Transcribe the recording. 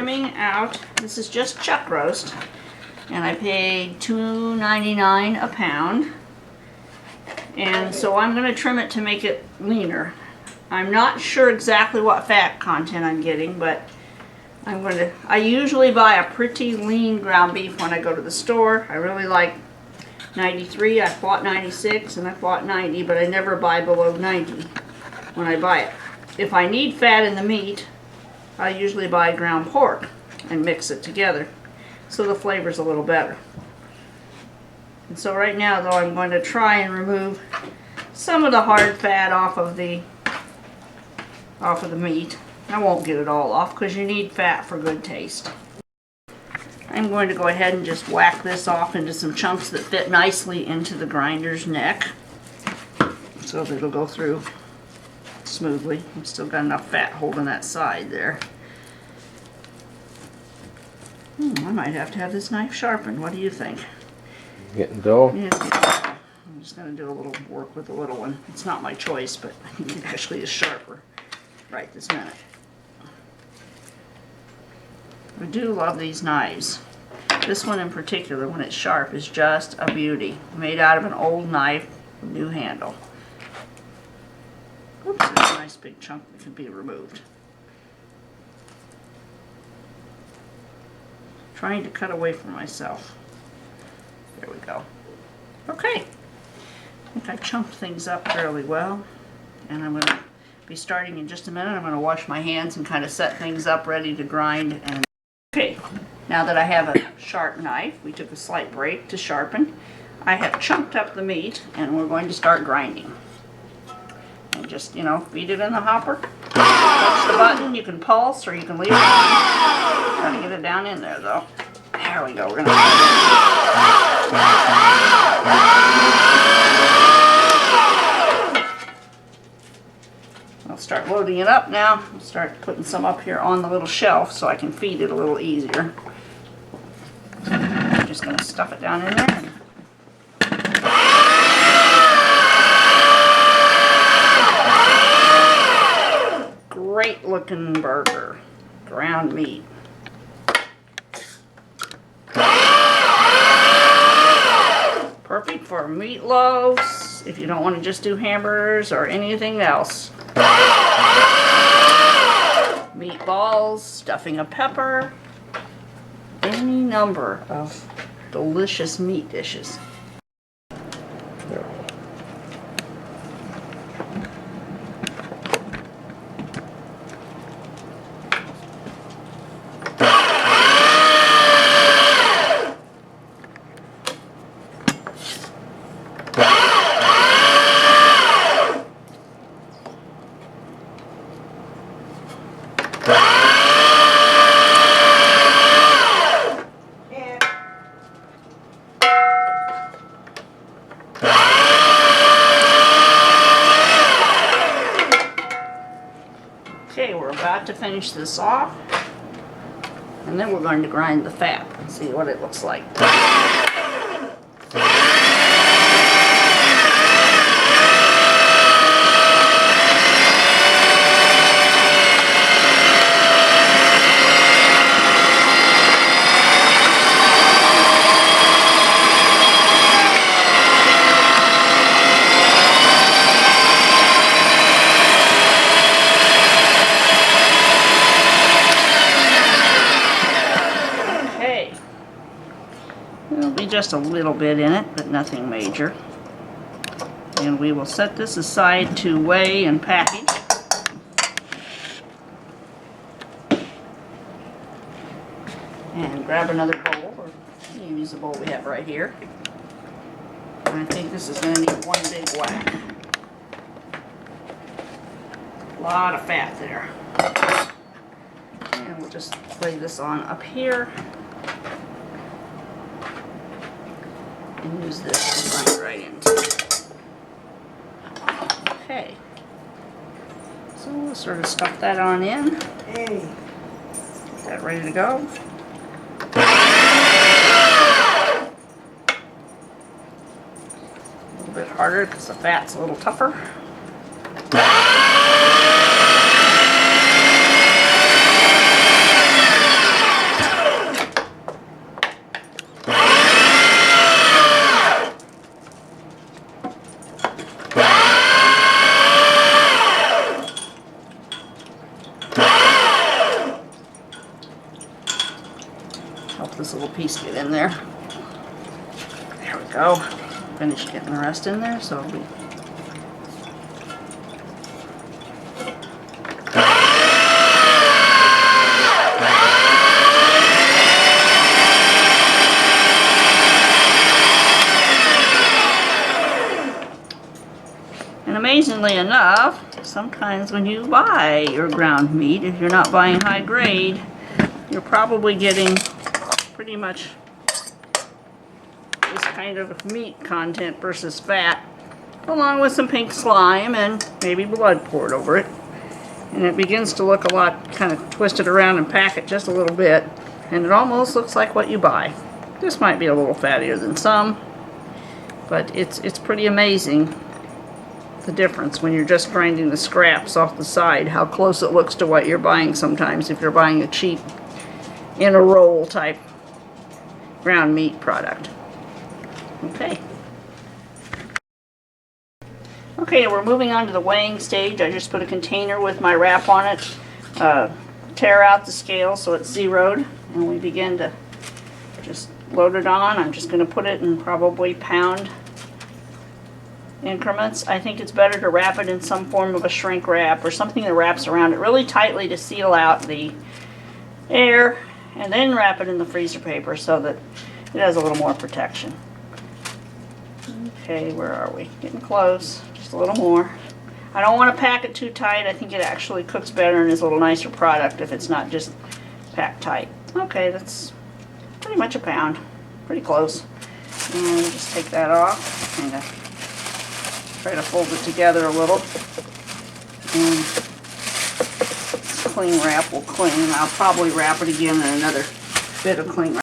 trimming out, this is just chuck roast, and I paid $2.99 a pound. And so I'm going to trim it to make it leaner. I'm not sure exactly what fat content I'm getting, but I usually buy a pretty lean ground beef when I go to the store. I really like 93, I bought 96, and I bought 90, but I never buy below 90 when I buy it. If I need fat in the meat, I usually buy ground pork and mix it together so the flavor's a little better. And so right now though, I'm going to try and remove some of the hard fat off of the meat. I won't get it all off because you need fat for good taste. I'm going to go ahead and just whack this off into some chunks that fit nicely into the grinder's neck so that it'll go through smoothly. I've still got enough fat holding that side there. I might have to have this knife sharpened. What do you think? Getting dull? Yeah, I'm just going to do a little work with the little one. It's not my choice, but it actually is sharper right this minute. I do love these knives. This one in particular, when it's sharp, is just a beauty. Made out of an old knife with a new handle. Oops, there's a nice big chunk that can be removed. Trying to cut away from myself. There we go. Okay. I think I chunked things up fairly well. And I'm going to be starting in just a minute. I'm going to wash my hands and kind of set things up ready to grind. And okay, now that I have a sharp knife, we took a slight break to sharpen. I have chunked up the meat and we're going to start grinding. And just, feed it in the hopper. Touch the button, you can pulse or you can leave it on. Gotta get it down in there though. There we go, we're gonna I'll start loading it up now. I'll start putting some up here on the little shelf so I can feed it a little easier. I'm just gonna stuff it down in there. Great looking burger, ground meat. Perfect for meatloaves, if you don't want to just do hamburgers or anything else. Meatballs, stuffing a pepper, any number of delicious meat dishes. Okay, we're about to finish this off, and then we're going to grind the fat and see what it looks like. There'll be just a little bit in it, but nothing major. And we will set this aside to weigh and package. And grab another bowl, or you can use the bowl we have right here. And I think this is going to need one big whack. A lot of fat there. And we'll just lay this on up here. And use this to grind right into it. Okay. So we'll sort of stuff that on in. Get that ready to go. A little bit harder because the fat's a little tougher. Help this little piece get in there. There we go. Finish getting the rest in there, so we And amazingly enough, sometimes when you buy your ground meat, if you're not buying high grade, you're probably getting pretty much this kind of meat content versus fat, along with some pink slime and maybe blood poured over it. And it begins to look a lot kind of twisted around and pack it just a little bit, and it almost looks like what you buy. This might be a little fattier than some, but it's pretty amazing the difference when you're just grinding the scraps off the side, how close it looks to what you're buying sometimes if you're buying a cheap in a roll type ground meat product. Okay. Okay, we're moving on to the weighing stage. I just put a container with my wrap on it, tear out the scale so it's zeroed, and we begin to just load it on. I'm just going to put it in probably pound increments. I think it's better to wrap it in some form of a shrink wrap or something that wraps around it really tightly to seal out the air, and then wrap it in the freezer paper so that it has a little more protection. Okay, where are we? Getting close. Just a little more. I don't want to pack it too tight. I think it actually cooks better and is a little nicer product if it's not just packed tight. Okay, that's pretty much a pound. Pretty close. And just take that off. Kind of try to fold it together a little, and cling wrap will cling. I'll probably wrap it again in another bit of cling wrap.